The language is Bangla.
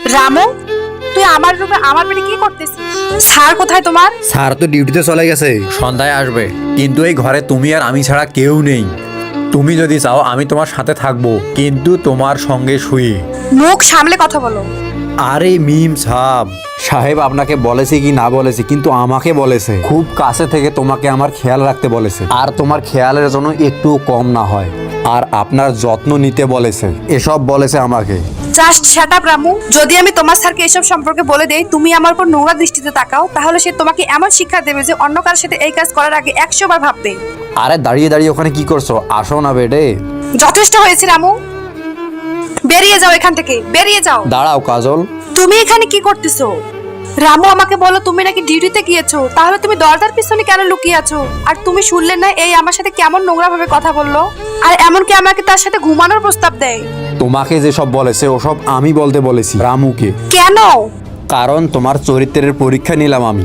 রামু, তুই আমার রুমে আমার বেডে কি করতেছিস? স্যার কোথায় তোমার? স্যার তো ডিউটিতে চলে গেছে, সন্ধ্যায় আসবে। কিন্তু এই ঘরে তুমি আর আমি ছাড়া কেউ নেই। তুমি যদি চাও আমি তোমার সাথে থাকবো, কিন্তু তোমার সঙ্গে শুয়ে। মুখ সামলে কথা বলো। আরে মিম সাহেব আপনাকে বলেছে কি না বলেছে, কিন্তু আমাকে বলেছে খুব কাছে থেকে তোমাকে আমার খেয়াল রাখতে বলেছে, আর তোমার খেয়ালের জন্য একটু কম না হয়, আর আপনার যত্ন নিতে বলেছে, এসব বলেছে আমাকে। Just shut up Ramu. যদি আমি তোমার স্যারকে এসব সম্পর্কে বলে দেই তুমি আমার উপর নোংরা দৃষ্টিতে তাকাও, তাহলে সে তোমাকে এমন শিক্ষা দেবে যে অন্য কারোর সাথে এই কাজ করার আগে 100 বার ভাববে। আরে দাঁড়িয়ে দাঁড়িয়ে ওখানে কি করছো? আসো না বেডে। যথেষ্ট হয়েছে রামু, বেরিয়ে যাও এখান থেকে, বেরিয়ে যাও। দাঁড়াও কাজল, তুমি এখানে কি করতেছো? রামু আমাকে বলো তুমি নাকি ডিউটিতে গিয়েছো, তাহলে তুমি দরজার পিছনে কেন লুকিয়ে আছো? আর তুমি শুনলে না এই আমার সাথে কেমন নোংরা ভাবে কথা বললো, আর এমনকি আমাকে তার সাথে ঘুমানোর প্রস্তাব দেয়। তোমাকে যেসব বলেছে ওসব আমি বলতে বলেছি রামুকে। কেন? কারণ তোমার চরিত্রের পরীক্ষা নিলাম আমি।